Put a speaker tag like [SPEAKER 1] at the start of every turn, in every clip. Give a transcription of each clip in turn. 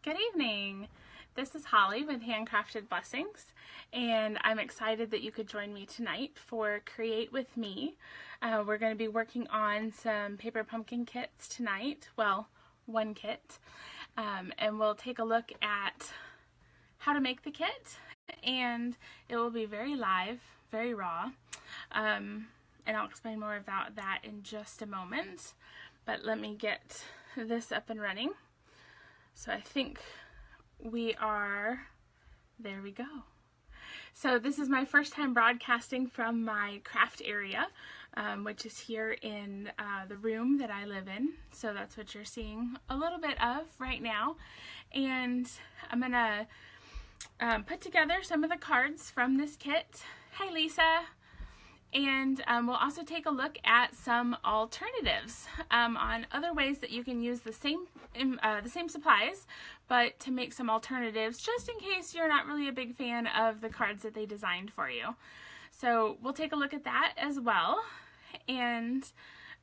[SPEAKER 1] Good evening. This is Holly with Handcrafted Blessings, and I'm excited that you could join me tonight for Create With Me. We're going to be working on some paper pumpkin kits tonight. Well, one kit. And we'll take a look at how to make the kit, and it will be very live, very raw. And I'll explain more about that in just a moment. But let me get this up and running. So I think we are, there we go. So this is my first time broadcasting from my craft area, which is here in the room that I live in. So that's what you're seeing a little bit of right now. And I'm gonna put together some of the cards from this kit. Hi Lisa. And we'll also take a look at some alternatives on other ways that you can use the same supplies, but to make some alternatives just in case you're not really a big fan of the cards that they designed for you. So we'll take a look at that as well. And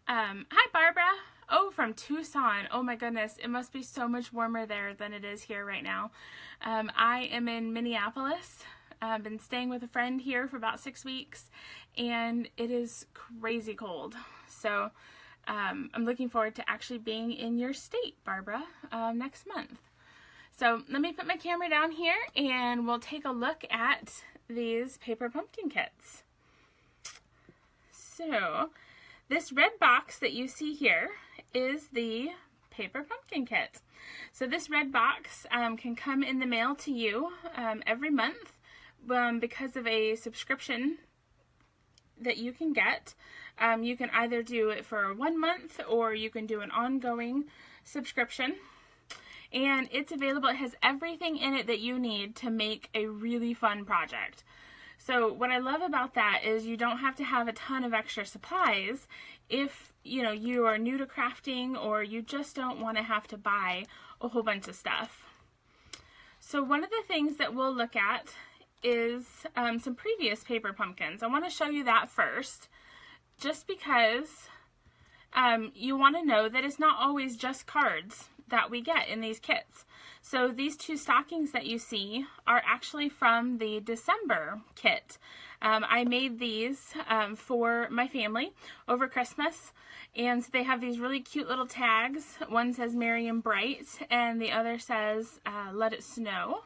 [SPEAKER 1] hi Barbara. Oh, from Tucson. Oh my goodness, it must be so much warmer there than it is here right now. I am in Minneapolis. I've been staying with a friend here for about 6 weeks, and it is crazy cold. So I'm looking forward to actually being in your state, Barbara, next month. So let me put my camera down here, and we'll take a look at these paper pumpkin kits. So this red box that you see here is the paper pumpkin kit. So this red box can come in the mail to you every month. Because of a subscription that you can get. You can either do it for 1 month or you can do an ongoing subscription. And it's available. It has everything in it that you need to make a really fun project. So what I love about that is you don't have to have a ton of extra supplies if you are new to crafting or you just don't want to have to buy a whole bunch of stuff. So one of the things that we'll look at is some previous paper pumpkins. I want to show you that first, just because you want to know that it's not always just cards that we get in these kits. So these two stockings that you see are actually from the December kit. I made these for my family over Christmas, and so they have these really cute little tags. One says Merry and Bright, and the other says Let It Snow.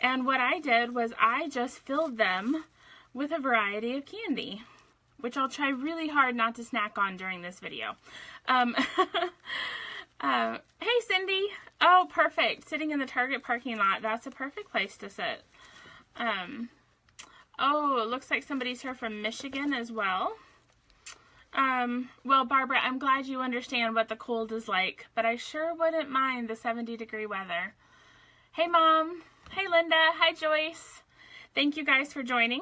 [SPEAKER 1] And what I did was I just filled them with a variety of candy, which I'll try really hard not to snack on during this video. Hey Cindy. Oh, perfect. Sitting in the Target parking lot. That's a perfect place to sit. Oh, it looks like somebody's here from Michigan as well. Well, Barbara, I'm glad you understand what the cold is like, but I sure wouldn't mind the 70-degree weather. Hey Mom. Hey Linda, hi Joyce. Thank you guys for joining.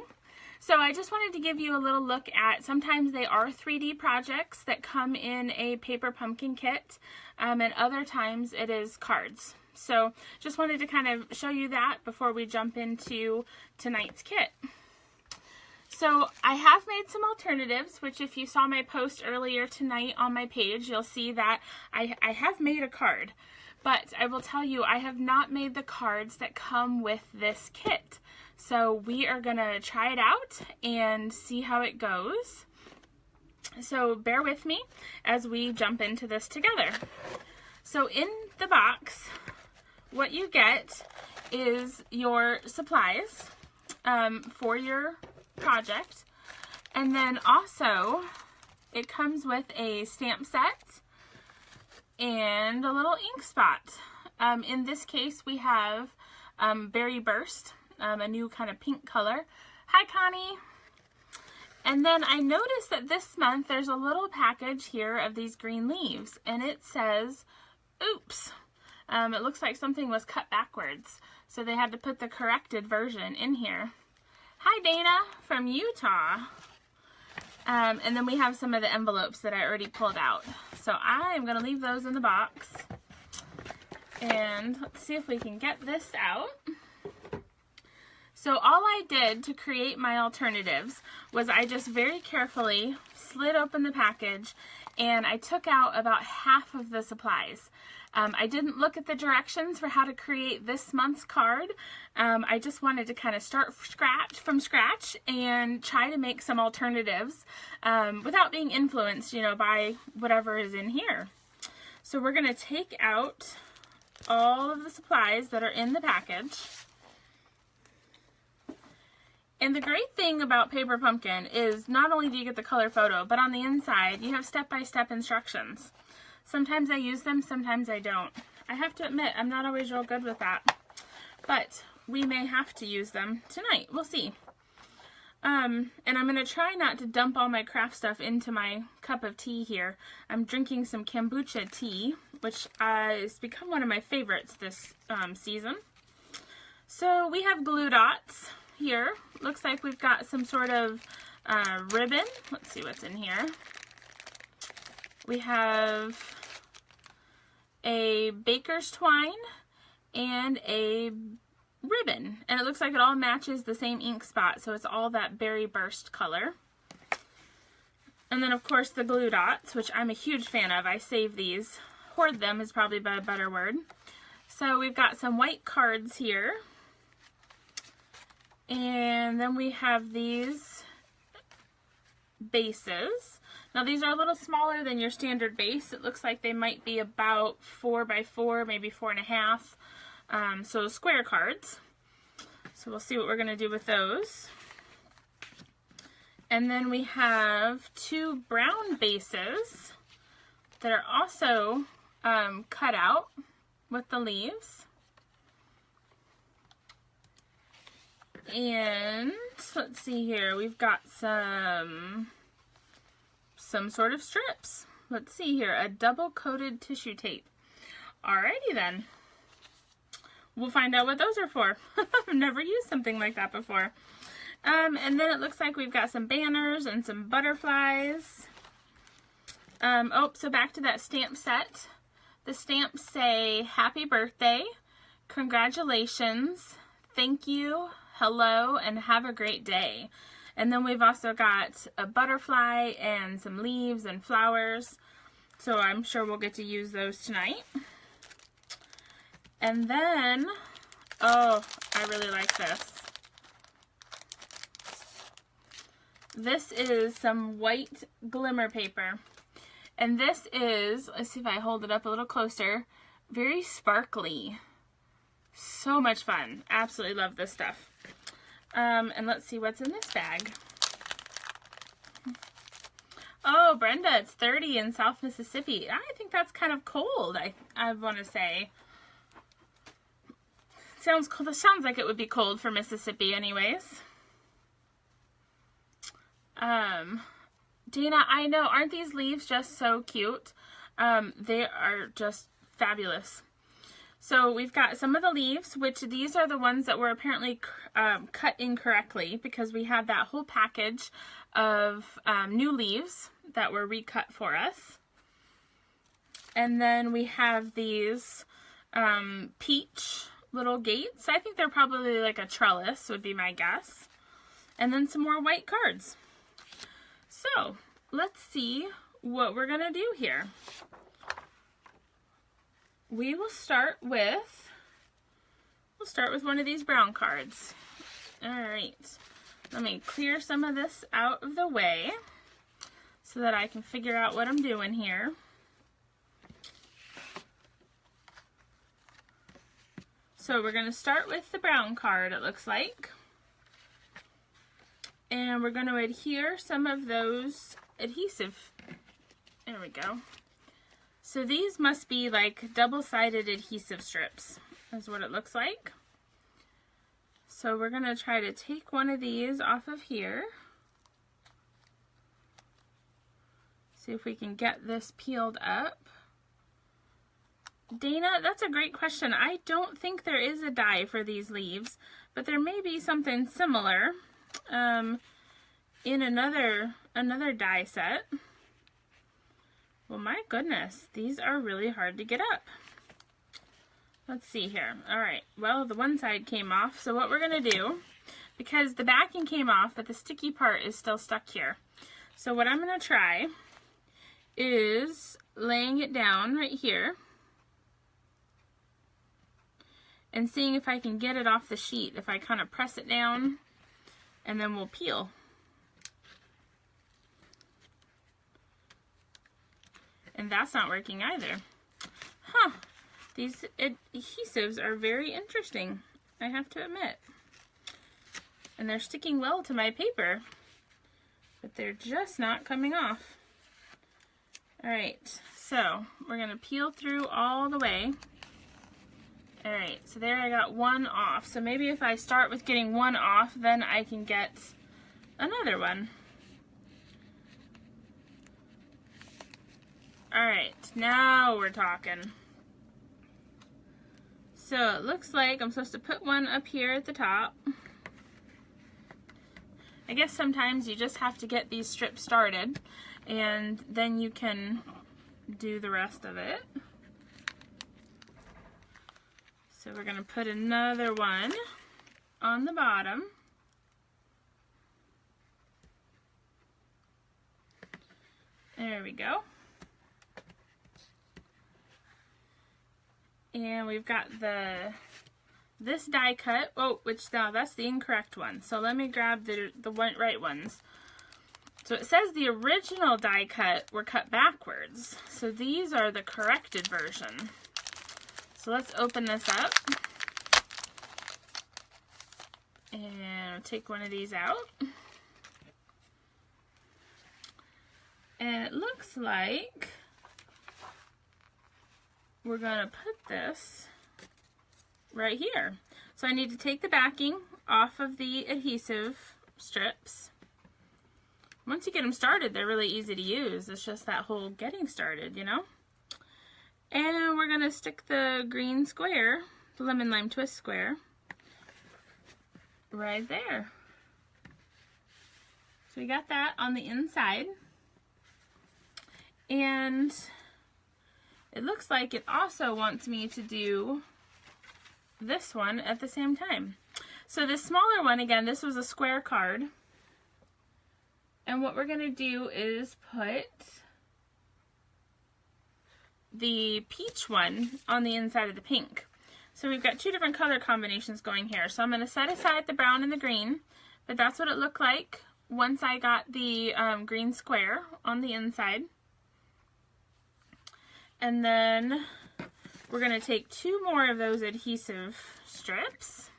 [SPEAKER 1] So I just wanted to give you a little look at, sometimes they are 3D projects that come in a paper pumpkin kit, and other times it is cards. So just wanted to kind of show you that before we jump into tonight's kit. So I have made some alternatives, which if you saw my post earlier tonight on my page, you'll see that I have made a card. But I will tell you, I have not made the cards that come with this kit. So we are going to try it out and see how it goes. So bear with me as we jump into this together. So in the box, what you get is your supplies for your project. And then also, it comes with a stamp set and a little ink spot. In this case, we have Berry Burst, a new kind of pink color. Hi, Connie. And then I noticed that this month there's a little package here of these green leaves, and it says, oops. It looks like something was cut backwards, so they had to put the corrected version in here. Hi, Dana from Utah. And then we have some of the envelopes that I already pulled out. So I'm going to leave those in the box. And let's see if we can get this out. So all I did to create my alternatives was I just very carefully slid open the package and I took out about half of the supplies. I didn't look at the directions for how to create this month's card. I just wanted to kind of start from scratch and try to make some alternatives without being influenced, you know, by whatever is in here. So we're going to take out all of the supplies that are in the package. And the great thing about Paper Pumpkin is not only do you get the color photo, but on the inside you have step-by-step instructions. Sometimes I use them, sometimes I don't. I have to admit, I'm not always real good with that. But we may have to use them tonight. We'll see. And I'm going to try not to dump all my craft stuff into my cup of tea here. I'm drinking some kombucha tea, which has become one of my favorites this season. So we have glue dots here. Looks like we've got some sort of ribbon. Let's see what's in here. We have a baker's twine and a ribbon, and it looks like it all matches the same ink spot, so it's all that berry burst color. And then of course the glue dots, which I'm a huge fan of. I save these. Hoard them is probably a better word. So we've got some white cards here, and then we have these bases. Now these are a little smaller than your standard base. It looks like they might be about 4 by 4, maybe 4.5. So square cards. So we'll see what we're going to do with those. And then we have 2 brown bases that are also cut out with the leaves. And let's see here, we've got some sort of strips. Let's see here, a double-coated tissue tape. Alrighty then. We'll find out what those are for. I've never used something like that before. And then it looks like we've got some banners and some butterflies. Oh, so back to that stamp set. The stamps say, happy birthday, congratulations, thank you, hello, and have a great day. And then we've also got a butterfly and some leaves and flowers. So I'm sure we'll get to use those tonight. And then, oh, I really like this. This is some white glimmer paper. And this is, let's see if I hold it up a little closer, very sparkly. So much fun. Absolutely love this stuff. And let's see what's in this bag. Oh, Brenda, it's 30 in South Mississippi. I think that's kind of cold, I want to say. Sounds cold. It sounds like it would be cold for Mississippi anyways. Dana, I know, aren't these leaves just so cute? They are just fabulous. So we've got some of the leaves, which these are the ones that were apparently cut incorrectly because we had that whole package of new leaves that were recut for us. And then we have these peach little gates. I think they're probably like a trellis would be my guess. And then some more white cards. So let's see what we're gonna do here. We will start with, one of these brown cards. All right, let me clear some of this out of the way so that I can figure out what I'm doing here. So we're gonna start with the brown card, it looks like. And we're gonna adhere some of those adhesive, there we go. So these must be like double-sided adhesive strips, is what it looks like. So we're gonna try to take one of these off of here. See if we can get this peeled up. Dana, that's a great question. I don't think there is a die for these leaves, but there may be something similar in another die set. Well, my goodness, these are really hard to get up. Let's see here. All right, well, the one side came off, so what we're gonna do, because the backing came off, but the sticky part is still stuck here. So what I'm gonna try is laying it down right here. and seeing if I can get it off the sheet. If I kind of press it down, and then we'll peel. And that's not working either. Huh. These adhesives are very interesting, I have to admit. And they're sticking well to my paper, but they're just not coming off. Alright, so we're going to peel through all the way. Alright, so there I got one off. So maybe if I start with getting one off, then I can get another one. Alright, now we're talking. So it looks like I'm supposed to put one up here at the top. I guess sometimes you just have to get these strips started, and then you can do the rest of it. So we're going to put another one on the bottom. There we go. And we've got this die cut, which now that's the incorrect one. So let me grab the right ones. So it says the original die cut were cut backwards. So these are the corrected version. So let's open this up. And take one of these out. And it looks like we're going to put this right here. So I need to take the backing off of the adhesive strips. Once you get them started, they're really easy to use. It's just that whole getting started, you know? And we're going to stick the green square, the lemon lime twist square, right there. So we got that on the inside. And it looks like it also wants me to do this one at the same time. So this smaller one, again, this was a square card. And what we're going to do is put the peach one on the inside of the pink. So we've got two different color combinations going here. So I'm going to set aside the brown and the green, but that's what it looked like once I got the green square on the inside. And then we're going to take two more of those adhesive strips.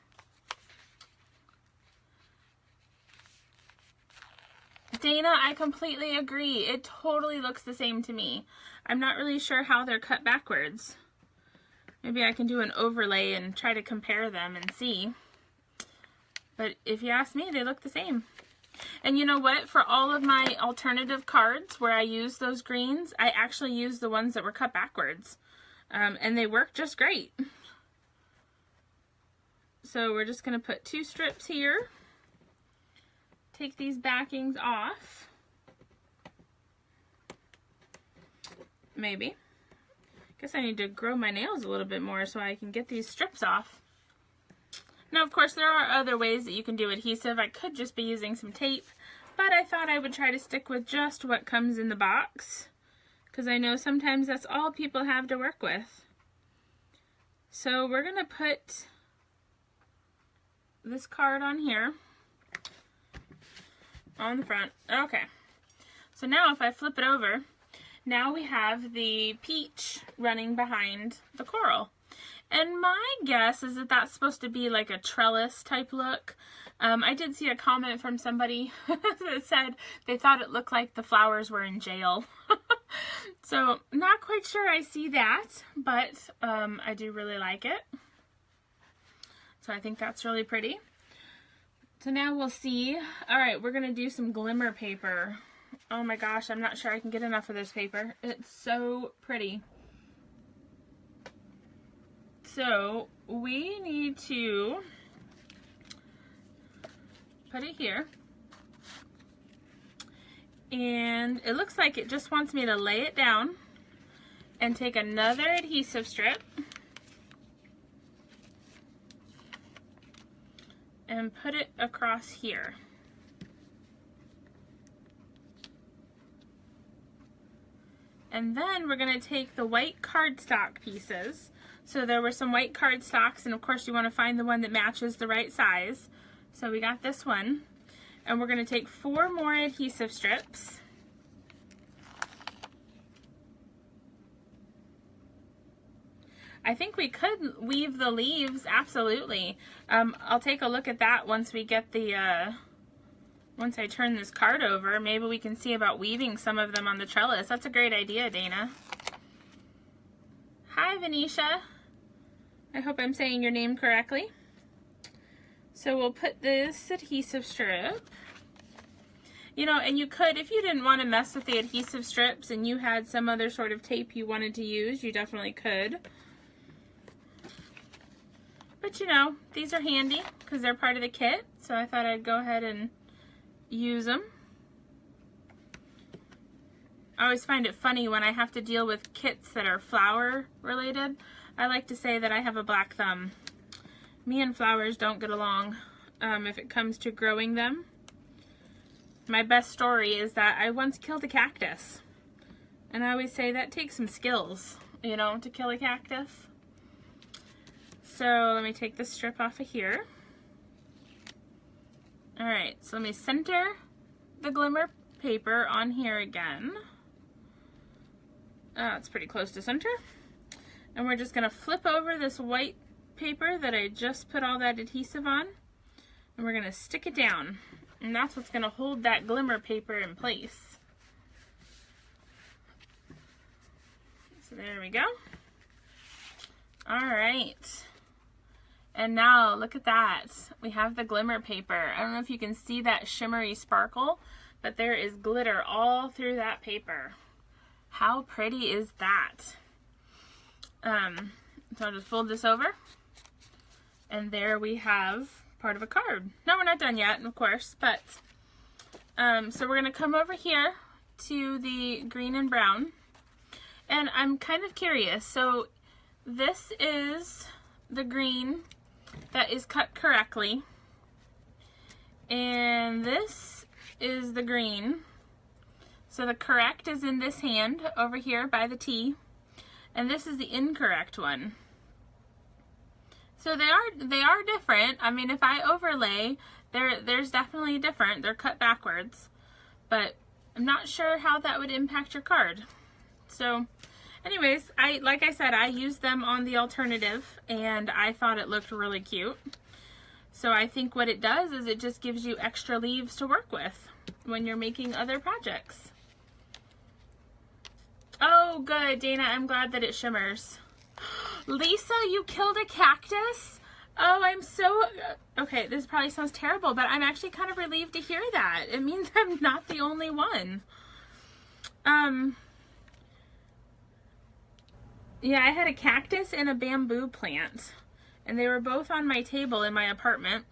[SPEAKER 1] Dana, I completely agree. It totally looks the same to me. I'm not really sure how they're cut backwards. Maybe I can do an overlay and try to compare them and see. But if you ask me, they look the same. And you know what? For all of my alternative cards where I use those greens, I actually use the ones that were cut backwards. And they work just great. So we're just going to put two strips here. Take these backings off. Maybe. Guess I need to grow my nails a little bit more so I can get these strips off. Now, of course, there are other ways that you can do adhesive. I could just be using some tape, but I thought I would try to stick with just what comes in the box, because I know sometimes that's all people have to work with. So we're going to put this card on here, on the front. Okay. So now if I flip it over, now we have the peach running behind the coral. And my guess is that that's supposed to be like a trellis type look. I did see a comment from somebody that said they thought it looked like the flowers were in jail. So not quite sure I see that, but I do really like it. So I think that's really pretty. So now we'll see. All right, we're gonna do some glimmer paper. Oh my gosh, I'm not sure I can get enough of this paper. It's so pretty. So we need to put it here. And it looks like it just wants me to lay it down and take another adhesive strip and put it across here. And then we're going to take the white cardstock pieces. So there were some white cardstocks, and of course you want to find the one that matches the right size. So we got this one, and we're going to take 4 more adhesive strips. I think we could weave the leaves, absolutely. I'll take a look at that once we get the, once I turn this card over. Maybe we can see about weaving some of them on the trellis. That's a great idea, Dana. Hi, Venetia. I hope I'm saying your name correctly. So we'll put this adhesive strip. You know, and you could, if you didn't want to mess with the adhesive strips and you had some other sort of tape you wanted to use, you definitely could. But you know, these are handy because they're part of the kit, so I thought I'd go ahead and use them. I always find it funny when I have to deal with kits that are flower related. I like to say that I have a black thumb. Me and flowers don't get along if it comes to growing them. My best story is that I once killed a cactus. And I always say that takes some skills, you know, to kill a cactus. So let me take this strip off of here. Alright, so let me center the glimmer paper on here again. It's pretty close to center. And we're just going to flip over this white paper that I just put all that adhesive on. And we're going to stick it down. And that's what's going to hold that glimmer paper in place. So there we go. Alright. And now look at that. We have the glimmer paper. I don't know if you can see that shimmery sparkle, but there is glitter all through that paper. How pretty is that? So I'll just fold this over. And there we have part of a card. No, we're not done yet, of course, but so we're gonna come over here to the green and brown. And I'm kind of curious. So this is the green that is cut correctly. And this is the green. So the correct is in this hand over here by the T. And this is the incorrect one. So they are different. I mean, if I overlay, there's definitely different. They're cut backwards. But I'm not sure how that would impact your card. So anyways, like I said, I used them on the alternative and I thought it looked really cute. So I think what it does is it just gives you extra leaves to work with when you're making other projects. Oh, good, Dana. I'm glad that it shimmers. Lisa, you killed a cactus? Oh, I'm so... Okay, this probably sounds terrible, but I'm actually kind of relieved to hear that. It means I'm not the only one. Yeah, I had a cactus and a bamboo plant, and they were both on my table in my apartment.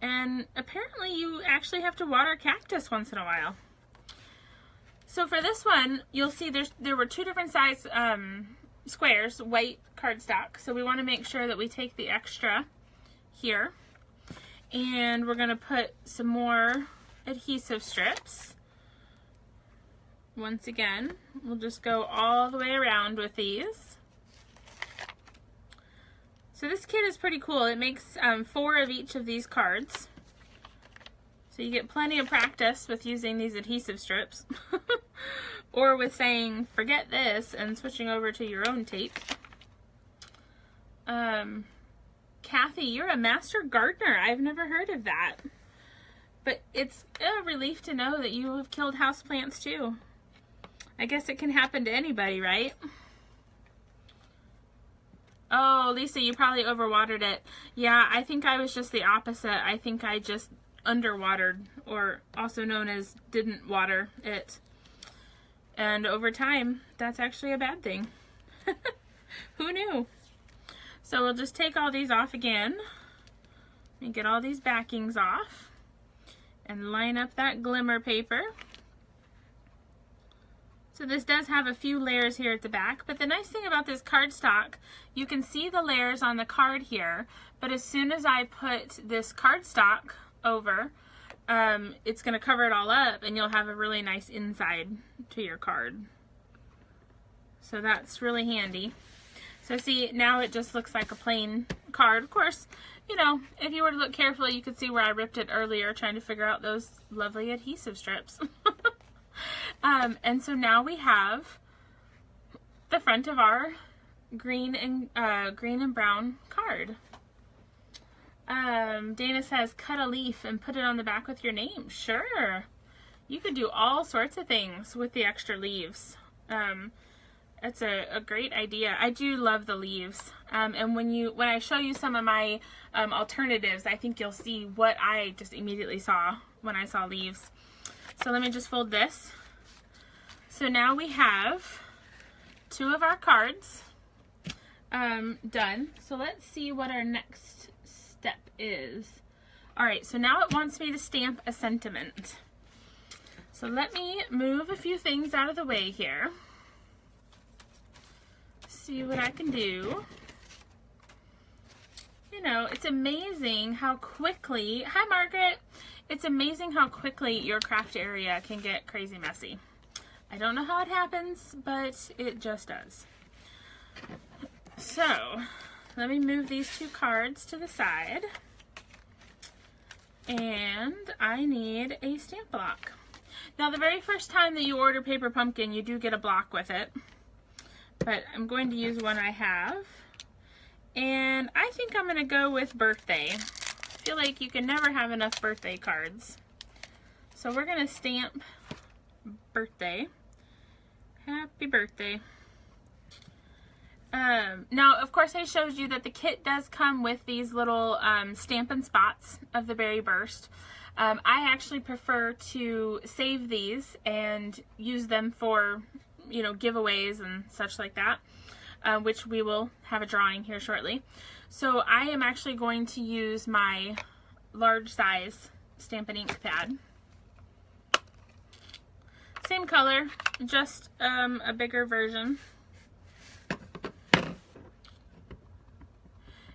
[SPEAKER 1] And apparently you actually have to water cactus once in a while. So for this one, you'll see there were 2 different size squares, white cardstock. So we want to make sure that we take the extra here. And we're going to put some more adhesive strips. Once again, we'll just go all the way around with these. So this kit is pretty cool. It makes 4 of each of these cards. So you get plenty of practice with using these adhesive strips. Or with saying, forget this, and switching over to your own tape. Kathy, you're a master gardener. I've never heard of that. But it's a relief to know that you have killed houseplants too. I guess it can happen to anybody, right? Oh, Lisa, you probably overwatered it. Yeah, I think I was just the opposite. I think I just underwatered, or also known as didn't water it. And over time, that's actually a bad thing. Who knew? So we'll just take all these off again and get all these backings off and line up that glimmer paper. So this does have a few layers here at the back, but the nice thing about this cardstock, you can see the layers on the card here, but as soon as I put this cardstock over, it's going to cover it all up and you'll have a really nice inside to your card. So that's really handy. So see, now it just looks like a plain card. Of course, you know, if you were to look carefully, you could see where I ripped it earlier trying to figure out those lovely adhesive strips. And so now we have the front of our green and brown card. Dana says, cut a leaf and put it on the back with your name. Sure. You could do all sorts of things with the extra leaves. That's a great idea. I do love the leaves. And when I show you some of my alternatives, I think you'll see what I just immediately saw when I saw leaves. So let me just fold this. So now we have 2 of our cards done. So let's see what our next step is. All right, so now it wants me to stamp a sentiment. So let me move a few things out of the way here. See what I can do. You know, it's amazing how quickly, hi Margaret, it's amazing how quickly your craft area can get crazy messy. I don't know how it happens, but it just does. So, let me move these 2 cards to the side. And I need a stamp block. Now, the very first time that you order Paper Pumpkin, you do get a block with it. But I'm going to use one I have. And I think I'm going to go with birthday. I feel like you can never have enough birthday cards. So we're going to stamp birthday. Happy birthday. Now, of course, I showed you that the kit does come with these little Stampin' Spots of the Berry Burst. I actually prefer to save these and use them for, you know, giveaways and such like that, which we will have a drawing here shortly. So I am actually going to use my large size Stampin' Ink pad. Same color, just a bigger version.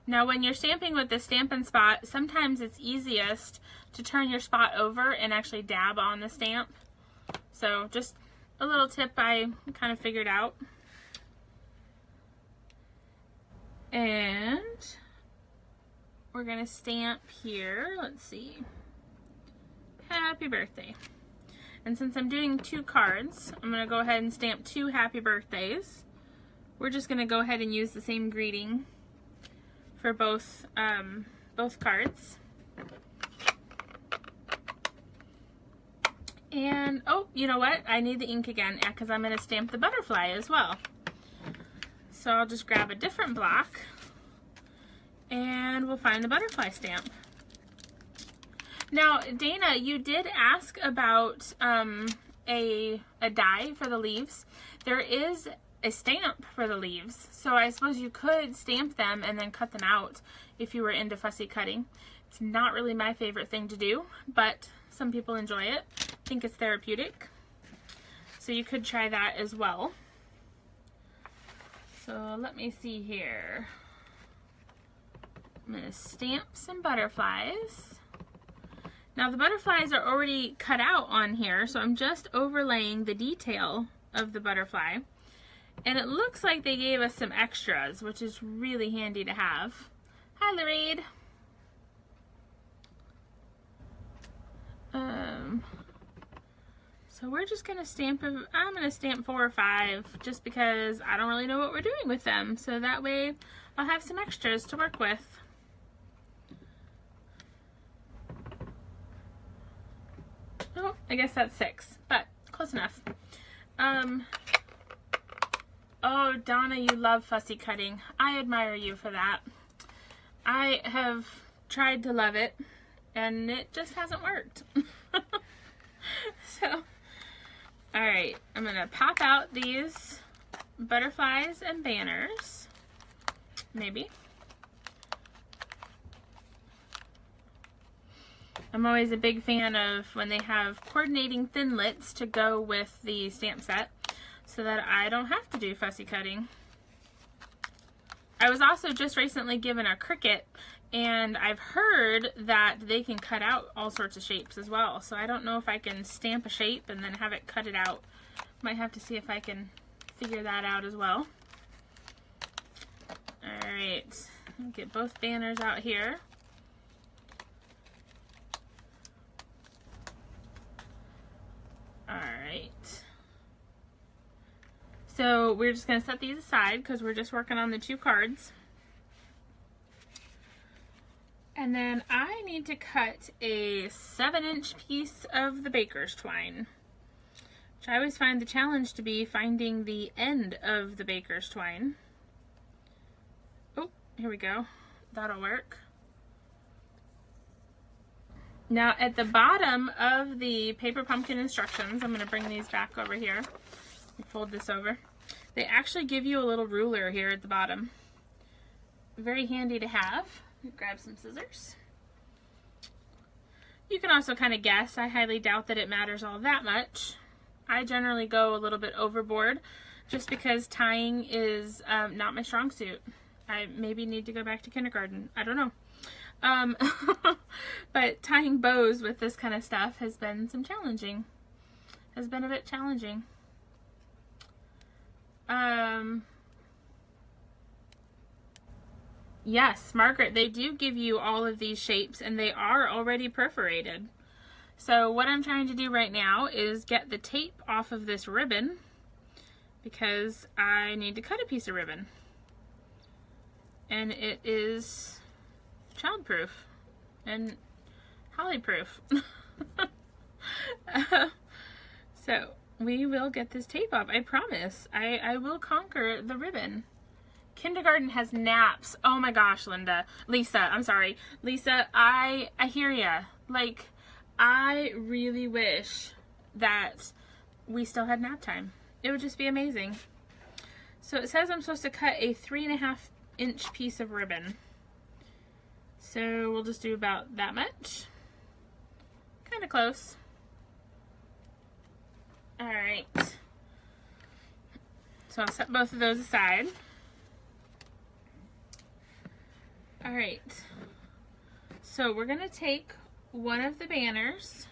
[SPEAKER 1] Now when you're stamping with the Stampin' Spot, sometimes it's easiest to turn your spot over and actually dab on the stamp. So just a little tip I kind of figured out. And we're gonna stamp here, let's see, happy birthday. And since I'm doing 2 cards, I'm gonna go ahead and stamp 2 happy birthdays. We're just gonna go ahead and use the same greeting for both cards. And, oh, you know what? I need the ink again because I'm going to stamp the butterfly as well. So I'll just grab a different block and we'll find the butterfly stamp. Now, Dana, you did ask about a die for the leaves. There is a stamp for the leaves, so I suppose you could stamp them and then cut them out if you were into fussy cutting. It's not really my favorite thing to do, but some people enjoy it. I think it's therapeutic. So you could try that as well. So let me see here. I'm going to stamp some butterflies. Now the butterflies are already cut out on here, so I'm just overlaying the detail of the butterfly. And it looks like they gave us some extras, which is really handy to have. Hi, Lorraine. So we're just going to stamp them. I'm going to stamp 4 or 5 just because I don't really know what we're doing with them. So that way I'll have some extras to work with. Oh, I guess that's 6, but close enough. Oh, Donna, you love fussy cutting. I admire you for that. I have tried to love it, and it just hasn't worked. So, alright, I'm going to pop out these butterflies and banners. Maybe. I'm always a big fan of when they have coordinating thinlits to go with the stamp set, so that I don't have to do fussy cutting. I was also just recently given a Cricut, and I've heard that they can cut out all sorts of shapes as well. So I don't know if I can stamp a shape and then have it cut it out. Might have to see if I can figure that out as well. Alright, get both banners out here. Alright. So we're just going to set these aside because we're just working on the 2 cards. And then I need to cut a 7-inch piece of the baker's twine, which I always find the challenge to be finding the end of the baker's twine. Oh, here we go. That'll work. Now at the bottom of the paper pumpkin instructions, I'm going to bring these back over here. Fold this over. They actually give you a little ruler here at the bottom. Very handy to have. Grab some scissors. You can also kind of guess. I highly doubt that it matters all that much. I generally go a little bit overboard just because tying is not my strong suit. I maybe need to go back to kindergarten. I don't know. But tying bows with this kind of stuff has been a bit challenging. Yes, Margaret, they do give you all of these shapes and they are already perforated. So what I'm trying to do right now is get the tape off of this ribbon because I need to cut a piece of ribbon. And it is childproof and holly-proof. So we will get this tape off. I promise. I will conquer the ribbon. Kindergarten has naps. Oh my gosh, Lisa, I'm sorry. Lisa, I hear ya. Like, I really wish that we still had nap time. It would just be amazing. So it says I'm supposed to cut a 3.5-inch piece of ribbon. So we'll just do about that much. Kind of close. All right. So I'll set both of those aside. All right. So we're going to take one of the banners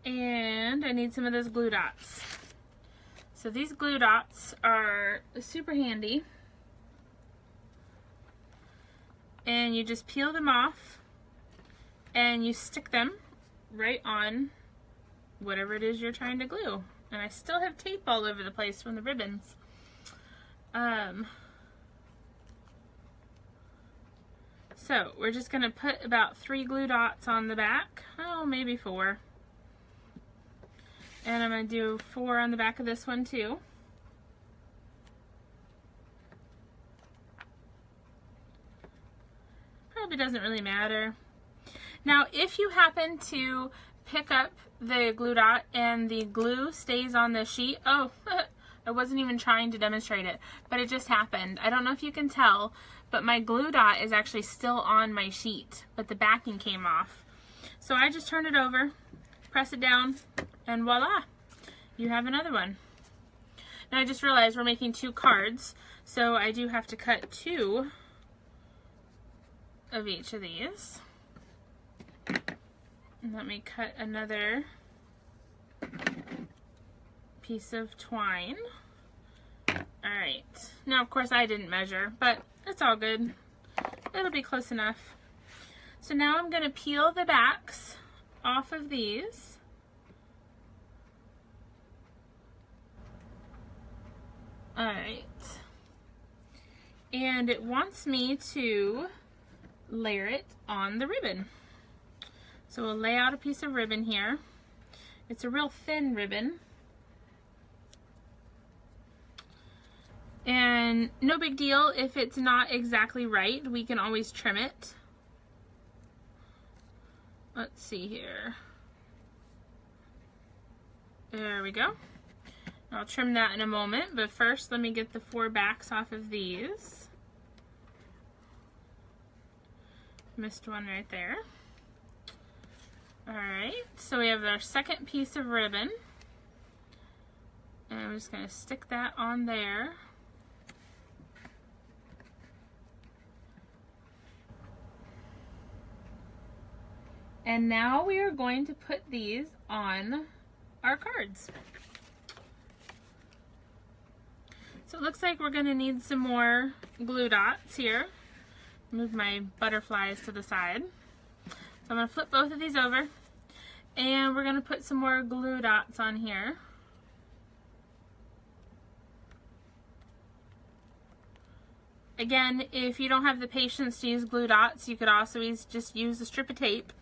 [SPEAKER 1] and I need some of those glue dots. So these glue dots are super handy. And you just peel them off and you stick them right on whatever it is you're trying to glue. And I still have tape all over the place from the ribbons. So we're just going to put about 3 glue dots on the back. Oh, maybe 4. And I'm going to do 4 on the back of this one too. Probably doesn't really matter. Now, if you happen to pick up the glue dot and the glue stays on the sheet, oh, I wasn't even trying to demonstrate it, but it just happened. I don't know if you can tell, but my glue dot is actually still on my sheet, but the backing came off. So I just turn it over, press it down, and voila, you have another one. Now I just realized we're making 2 cards, so I do have to cut 2 of each of these. And let me cut another piece of twine. Alright, now of course I didn't measure, but it's all good. It'll be close enough. So now I'm going to peel the backs off of these. Alright. And it wants me to layer it on the ribbon. So we'll lay out a piece of ribbon here. It's a real thin ribbon. And no big deal if it's not exactly right. We can always trim it. Let's see here. There we go. I'll trim that in a moment, but first let me get the 4 backs off of these. Missed one right there. Alright, so we have our second piece of ribbon. And I'm just going to stick that on there. And now we are going to put these on our cards. So it looks like we're going to need some more glue dots here. Move my butterflies to the side. So I'm going to flip both of these over, and we're going to put some more glue dots on here. Again, if you don't have the patience to use glue dots, you could also just use a strip of tape.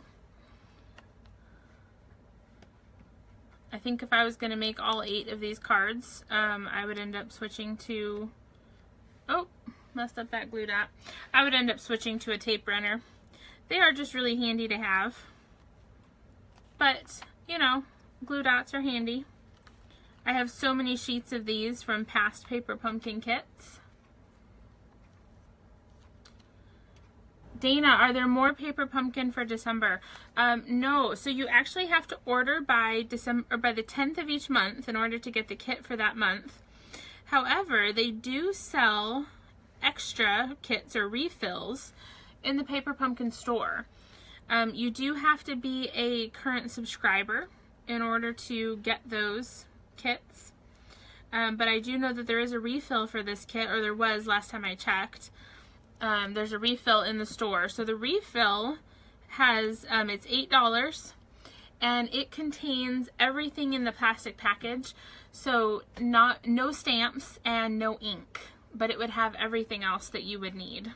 [SPEAKER 1] I think if I was going to make all 8 of these cards, I would end up switching to, oh, messed up that glue dot. I would end up switching to a tape runner. They are just really handy to have. But, you know, glue dots are handy. I have so many sheets of these from past Paper Pumpkin kits. Dana, are there more Paper Pumpkin for December? No, so you actually have to order by December, or by the 10th of each month in order to get the kit for that month. However, they do sell extra kits or refills in the Paper Pumpkin store. You do have to be a current subscriber in order to get those kits. But I do know that there is a refill for this kit, or there was last time I checked. There's a refill in the store. So the refill has, it's $8, and it contains everything in the plastic package. So no stamps and no ink, but it would have everything else that you would need.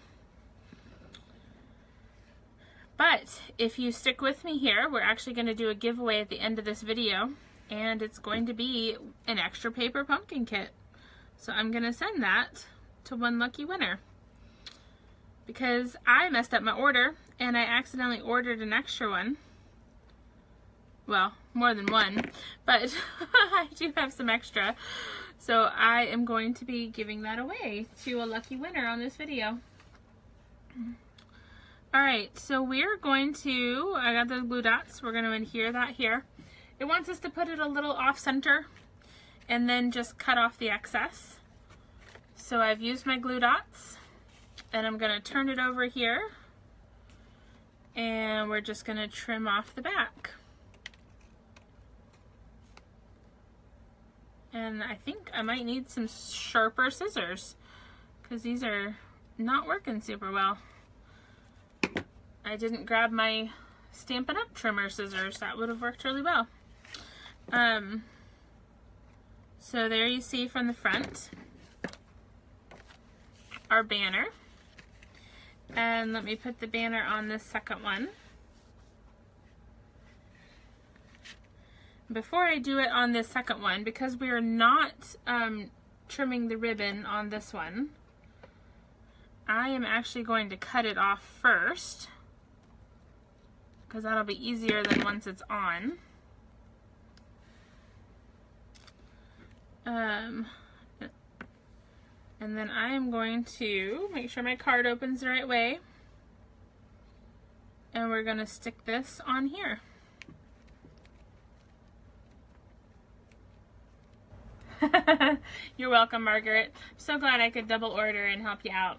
[SPEAKER 1] But if you stick with me here, we're actually going to do a giveaway at the end of this video, and it's going to be an extra Paper Pumpkin kit. So I'm going to send that to one lucky winner. Because I messed up my order and I accidentally ordered an extra one. Well, more than one, but I do have some extra. So I am going to be giving that away to a lucky winner on this video. Alright, so we're going to, I got those glue dots, we're going to adhere that here. It wants us to put it a little off center and then just cut off the excess. So I've used my glue dots. And I'm going to turn it over here, and we're just going to trim off the back. And I think I might need some sharper scissors, because these are not working super well. I didn't grab my Stampin' Up! Trimmer scissors. That would have worked really well. So there you see from the front our banner. And let me put the banner on this second one. Before I do it on this second one, because we are not trimming the ribbon on this one, I am actually going to cut it off first, because that'll be easier than once it's on. And then I am going to make sure my card opens the right way. And we're going to stick this on here. You're welcome, Margaret. I'm so glad I could double order and help you out.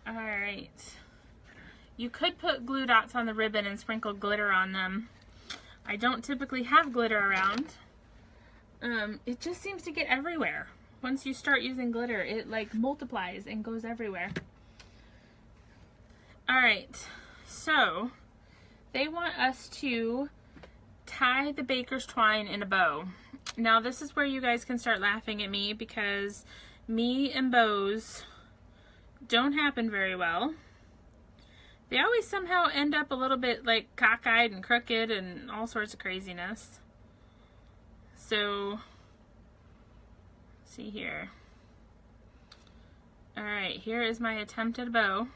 [SPEAKER 1] Alright. You could put glue dots on the ribbon and sprinkle glitter on them. I don't typically have glitter around. It just seems to get everywhere. Once you start using glitter, it like multiplies and goes everywhere. Alright, so they want us to tie the baker's twine in a bow. Now this is where you guys can start laughing at me, because me and bows don't happen very well. They always somehow end up a little bit like cockeyed and crooked and all sorts of craziness. So, see here. Alright, here is my attempt at a bow.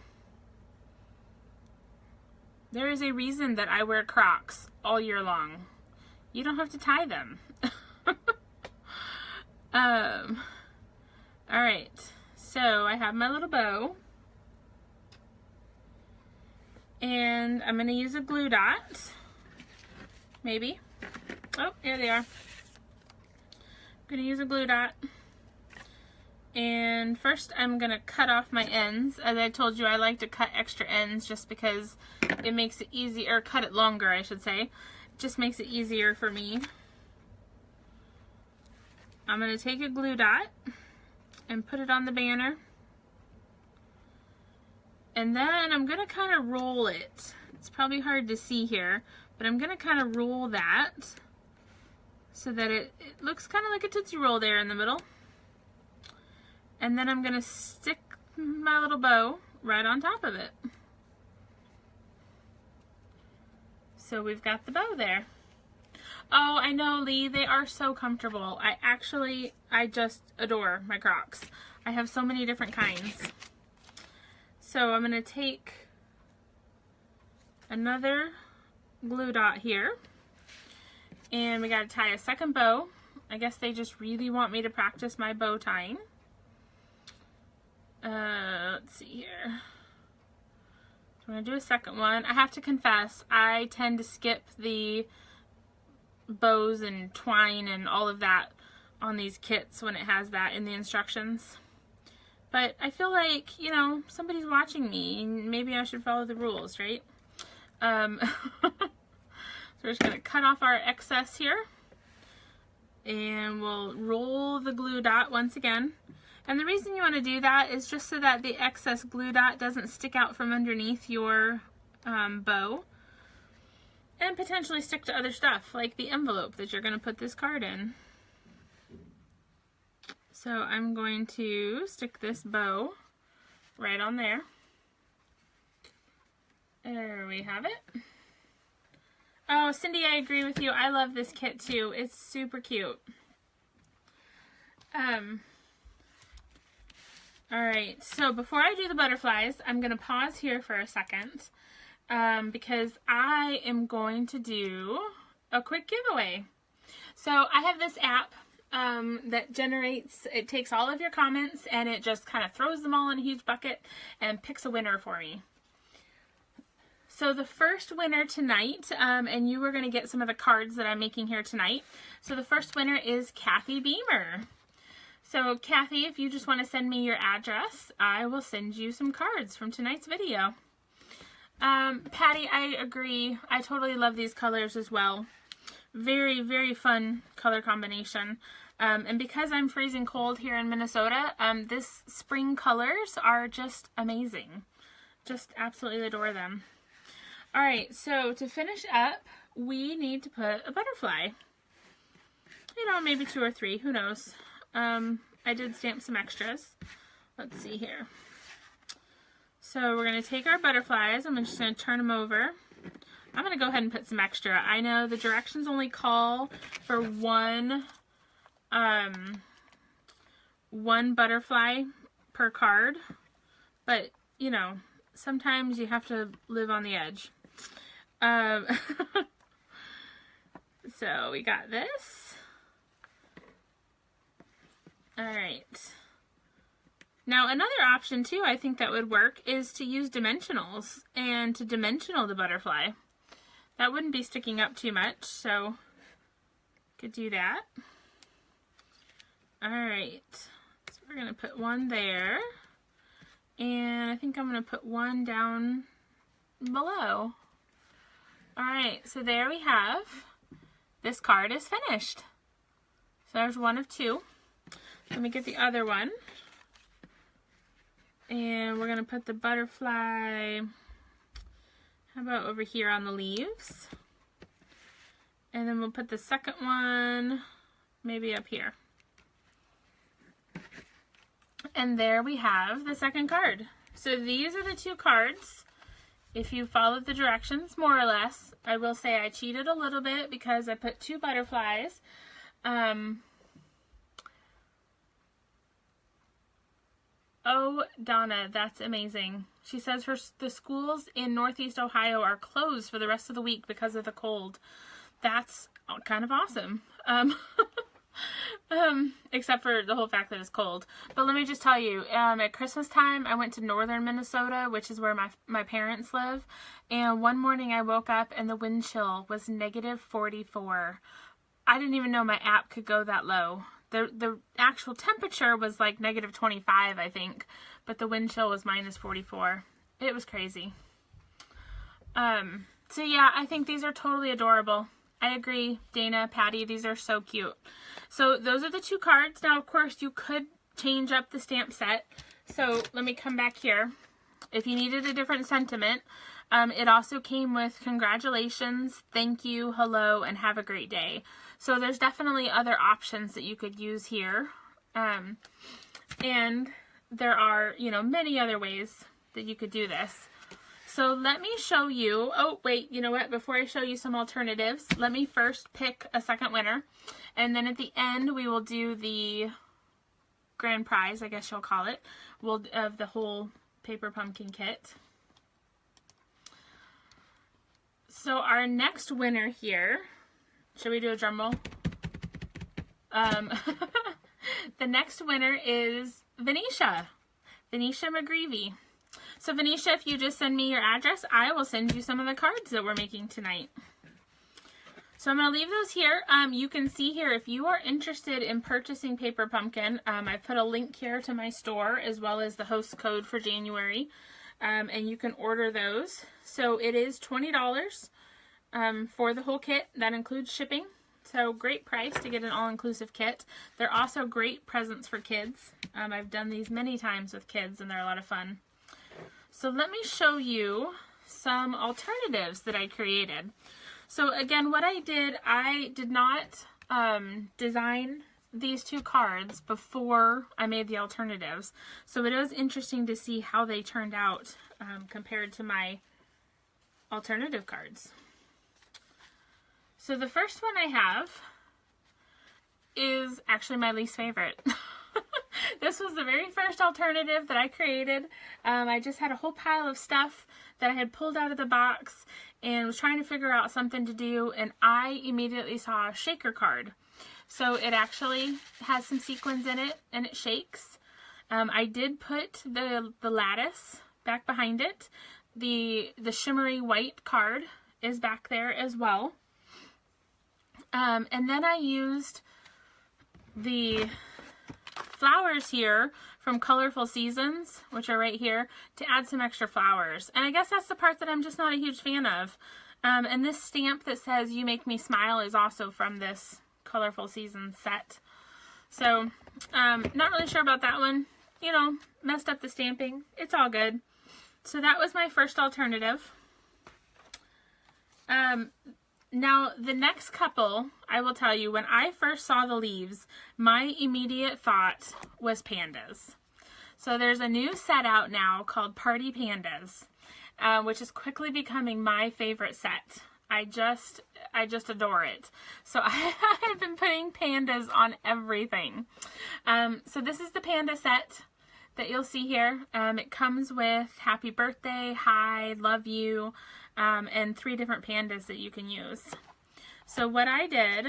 [SPEAKER 1] There is a reason that I wear Crocs all year long. You don't have to tie them. Alright, so I have my little bow. And I'm going to use a glue dot. Maybe. Oh, here they are. I'm going to use a glue dot. And first I'm going to cut off my ends. As I told you, I like to cut extra ends just because it makes it easier, or cut it longer I should say. It just makes it easier for me. I'm going to take a glue dot and put it on the banner. And then I'm going to kind of roll it. It's probably hard to see here, but I'm going to kind of roll that so that it looks kind of like a Tootsie Roll there in the middle. And then I'm going to stick my little bow right on top of it. So we've got the bow there. Oh, I know, Lee, they are so comfortable. I just adore my Crocs. I have so many different kinds. So I'm going to take another glue dot here, and we got to tie a second bow. I guess they just really want me to practice my bow tying. Let's see here. I'm going to do a second one. I have to confess, I tend to skip the bows and twine and all of that on these kits when it has that in the instructions. But I feel like, you know, somebody's watching me and maybe I should follow the rules, right? So we're just going to cut off our excess here, and we'll roll the glue dot once again. And the reason you want to do that is just so that the excess glue dot doesn't stick out from underneath your bow and potentially stick to other stuff like the envelope that you're going to put this card in. So I'm going to stick this bow right on there. There we have it. Oh, Cindy, I agree with you. I love this kit too. It's super cute. Alright, so before I do the butterflies, I'm going to pause here for a second because I am going to do a quick giveaway. So I have this app that generates, it takes all of your comments and it just kind of throws them all in a huge bucket and picks a winner for me. So the first winner tonight, and you are going to get some of the cards that I'm making here tonight. So the first winner is Kathy Beamer. So Kathy, if you just want to send me your address, I will send you some cards from tonight's video. Patty, I agree. I totally love these colors as well. Very, very fun color combination. And because I'm freezing cold here in Minnesota, this spring colors are just amazing. Just absolutely adore them. Alright, so to finish up, we need to put a butterfly. You know, maybe 2 or 3, who knows. I did stamp some extras. Let's see here. So we're going to take our butterflies. I'm just going to turn them over. I'm going to go ahead and put some extra. I know the directions only call for one butterfly per card, but you know, sometimes you have to live on the edge. So we got this. Alright. Now another option too, I think that would work, is to use dimensionals and to dimensional the butterfly. That wouldn't be sticking up too much, so could do that. Alright, so we're going to put one there, and I think I'm going to put one down below. Alright, so there we have, this card is finished. So there's one of 2. Let me get the other one. And we're going to put the butterfly, how about over here on the leaves? And then we'll put the second one maybe up here. And there we have the second card. So these are the 2 cards. If you followed the directions more or less, I will say I cheated a little bit because I put 2 butterflies. Oh, Donna, that's amazing. She says the schools in Northeast Ohio are closed for the rest of the week because of the cold. That's kind of awesome. Except for the whole fact that it's cold. But let me just tell you, at Christmas time, I went to northern Minnesota, which is where my parents live. And one morning I woke up and the wind chill was -44. I didn't even know my app could go that low. The actual temperature was like -25, I think, but the wind chill was -44. It was crazy. So yeah, I think these are totally adorable. I agree, Dana, Patty, these are so cute. So those are the 2 cards. Now, of course, you could change up the stamp set. So let me come back here. If you needed a different sentiment, it also came with congratulations, thank you, hello, and have a great day. So there's definitely other options that you could use here. And there are, you know, many other ways that you could do this. So let me show you, oh wait, you know what, before I show you some alternatives, let me first pick a second winner. And then at the end, we will do the grand prize, I guess you'll call it, of the whole paper pumpkin kit. So our next winner here, should we do a drum roll? The next winner is Venetia McGreevy. So Venetia, if you just send me your address, I will send you some of the cards that we're making tonight. So I'm going to leave those here. You can see here, if you are interested in purchasing Paper Pumpkin, I've put a link here to my store as well as the host code for January. And you can order those. So it is $20 for the whole kit. That includes shipping. So great price to get an all-inclusive kit. They're also great presents for kids. I've done these many times with kids and they're a lot of fun. So let me show you some alternatives that I created. So again, what I did not design these 2 cards before I made the alternatives. So it was interesting to see how they turned out compared to my alternative cards. So the first one I have is actually my least favorite. This was the very first alternative that I created. I just had a whole pile of stuff that I had pulled out of the box and was trying to figure out something to do, and I immediately saw a shaker card. So it actually has some sequins in it and it shakes. I did put the lattice back behind it. The shimmery white card is back there as well. And then I used the flowers here from Colorful Seasons, which are right here, to add some extra flowers. And I guess that's the part that I'm just not a huge fan of. And this stamp that says "You Make Me Smile" is also from this Colorful Seasons set. So, not really sure about that one. You know, messed up the stamping. It's all good. So that was my first alternative. Now, the next couple, I will tell you, when I first saw the leaves, my immediate thought was pandas. So there's a new set out now called Party Pandas, which is quickly becoming my favorite set. I just adore it. So I have been putting pandas on everything. So this is the panda set that you'll see here. It comes with happy birthday, hi, love you, and 3 different pandas that you can use. So what I did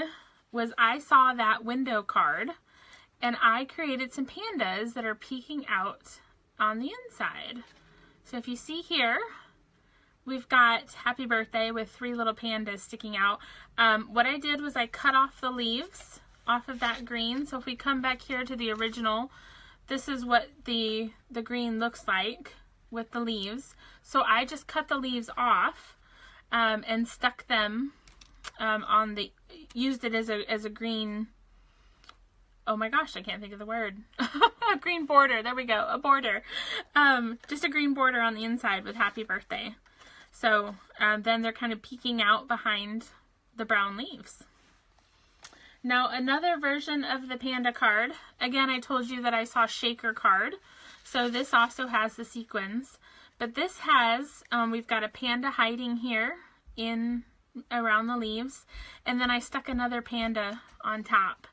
[SPEAKER 1] was I saw that window card and I created some pandas that are peeking out on the inside. So if you see here, we've got happy birthday with 3 little pandas sticking out. What I did was I cut off the leaves off of that green. So if we come back here to the original, this is what the green looks like with the leaves. So I just cut the leaves off and stuck them on the, used it as a green, oh my gosh, I can't think of the word. A green border, there we go, a border. Just a green border on the inside with happy birthday. So then they're kind of peeking out behind the brown leaves. Now another version of the panda card, again I told you that I saw shaker card. So this also has the sequins, but this has, we've got a panda hiding here in around the leaves, and then I stuck another panda on top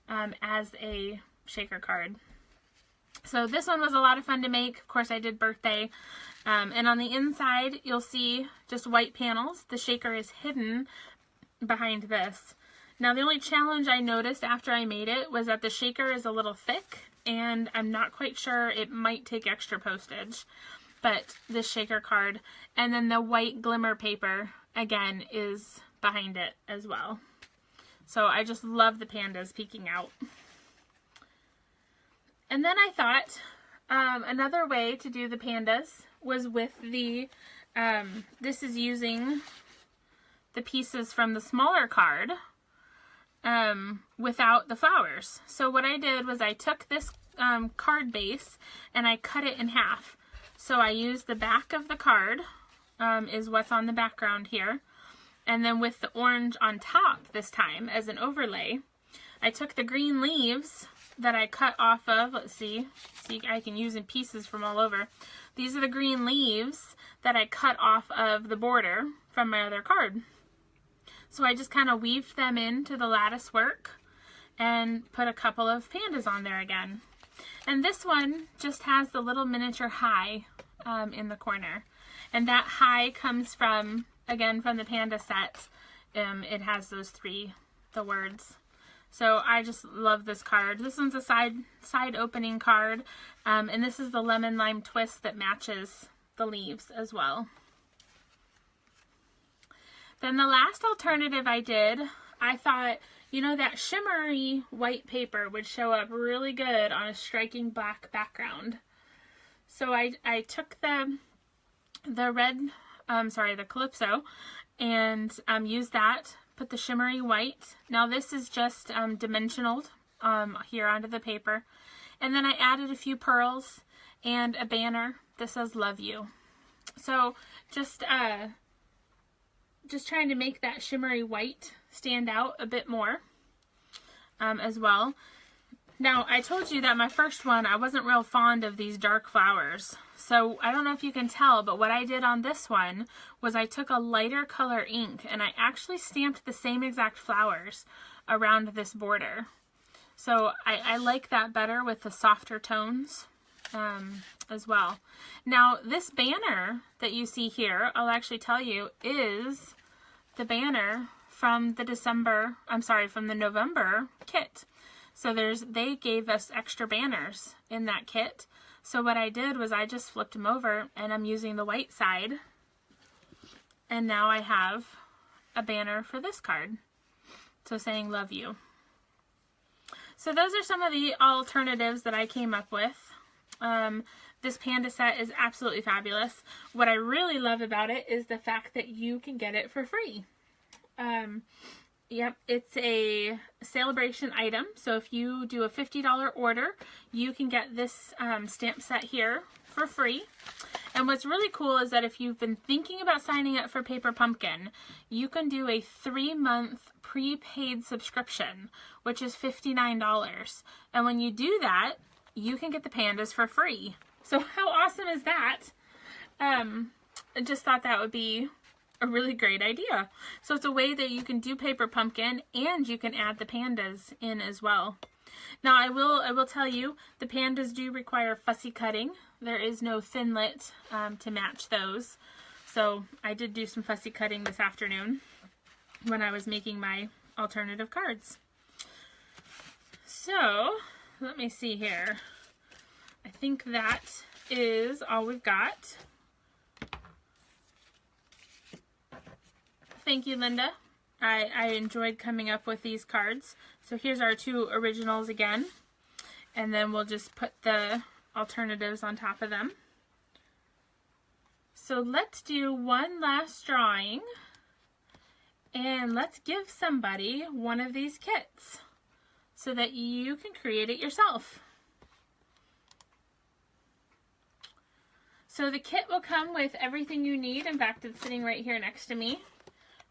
[SPEAKER 1] as a shaker card. So this one was a lot of fun to make. Of course I did birthday, and on the inside you'll see just white panels. The shaker is hidden behind this. Now the only challenge I noticed after I made it was that the shaker is a little thick, and I'm not quite sure, it might take extra postage, but this shaker card, and then the white glimmer paper again is behind it as well. So I just love the pandas peeking out. And then I thought another way to do the pandas was with the, this is using the pieces from the smaller card, without the flowers. So what I did was I took this card base and I cut it in half. So I used the back of the card, is what's on the background here. And then with the orange on top this time as an overlay, I took the green leaves that I cut off of, let's see, I can use in pieces from all over. These are the green leaves that I cut off of the border from my other card. So I just kind of weaved them into the lattice work and put a couple of pandas on there again. And this one just has the little miniature high in the corner. And that high comes from, again, from the panda set. It has those the words. So I just love this card. This one's a side opening card. And this is the lemon lime twist that matches the leaves as well. Then the last alternative I did, I thought, you know, that shimmery white paper would show up really good on a striking black background. So I took the Calypso and used that, put the shimmery white. Now this is just dimensional here onto the paper. And then I added a few pearls and a banner that says love you. So just trying to make that shimmery white stand out a bit more as well. Now, I told you that my first one, I wasn't real fond of these dark flowers. So I don't know if you can tell, but what I did on this one was I took a lighter color ink and I actually stamped the same exact flowers around this border. So I like that better with the softer tones as well. Now, this banner that you see here, I'll actually tell you, is the banner from the November kit. So they gave us extra banners in that kit. So what I did was I just flipped them over and I'm using the white side. And now I have a banner for this card. So saying love you. So those are some of the alternatives that I came up with. This panda set is absolutely fabulous. What I really love about it is the fact that you can get it for free. Yep, it's a celebration item. So if you do a $50 order, you can get this stamp set here for free. And what's really cool is that if you've been thinking about signing up for Paper Pumpkin, you can do a 3-month prepaid subscription, which is $59. And when you do that, you can get the pandas for free. So how awesome is that? I just thought that would be a really great idea. So it's a way that you can do Paper Pumpkin and you can add the pandas in as well. Now I will tell you, the pandas do require fussy cutting. There is no Thinlit to match those. So I did do some fussy cutting this afternoon when I was making my alternative cards. So let me see here. I think that is all we've got. Thank you, Linda. I enjoyed coming up with these cards. So here's our 2 originals again. And then we'll just put the alternatives on top of them. So let's do one last drawing. And let's give somebody one of these kits so that you can create it yourself. So the kit will come with everything you need. In fact, it's sitting right here next to me.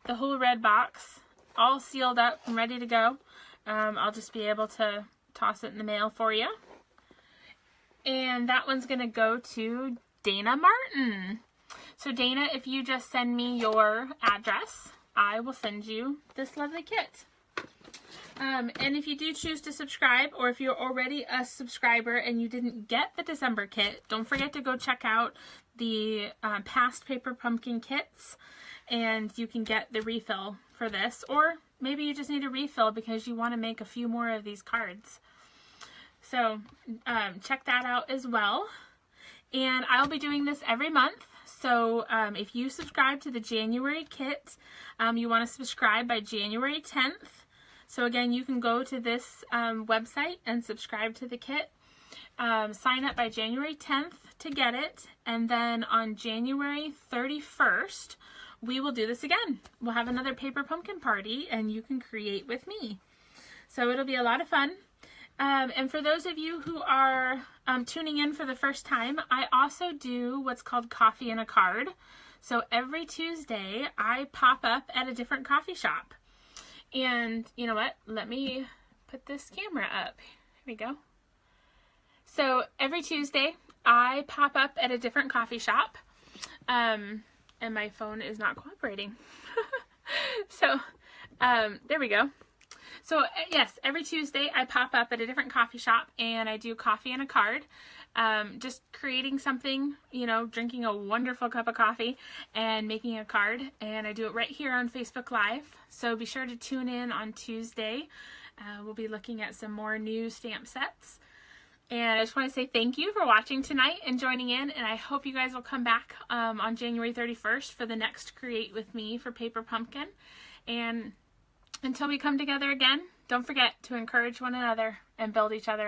[SPEAKER 1] The whole red box, all sealed up and ready to go. I'll just be able to toss it in the mail for you. And that one's going to go to Dana Martin. So Dana, if you just send me your address, I will send you this lovely kit. And if you do choose to subscribe, or if you're already a subscriber and you didn't get the December kit, don't forget to go check out the past Paper Pumpkin kits. And you can get the refill for this, or maybe you just need a refill because you want to make a few more of these cards. So check that out as well. And I'll be doing this every month. So if you subscribe to the January kit, you want to subscribe by January 10th. So again, you can go to this website and subscribe to the kit. Sign up by January 10th to get it. And then on January 31st, we will do this again. We'll have another Paper Pumpkin party and you can create with me. So it'll be a lot of fun. And for those of you who are tuning in for the first time, I also do what's called Coffee and a Card. So every Tuesday, I pop up at a different coffee shop. And you know what? Let me put this camera up. Here we go. So every Tuesday, I pop up at a different coffee shop. And my phone is not cooperating. So there we go. So yes, every Tuesday I pop up at a different coffee shop and I do Coffee and a Card. Just creating something, you know, drinking a wonderful cup of coffee and making a card. And I do it right here on Facebook Live. So be sure to tune in on Tuesday. We'll be looking at some more new stamp sets. And I just want to say thank you for watching tonight and joining in. And I hope you guys will come back on January 31st for the next Create With Me for Paper Pumpkin. And until we come together again, don't forget to encourage one another and build each other up.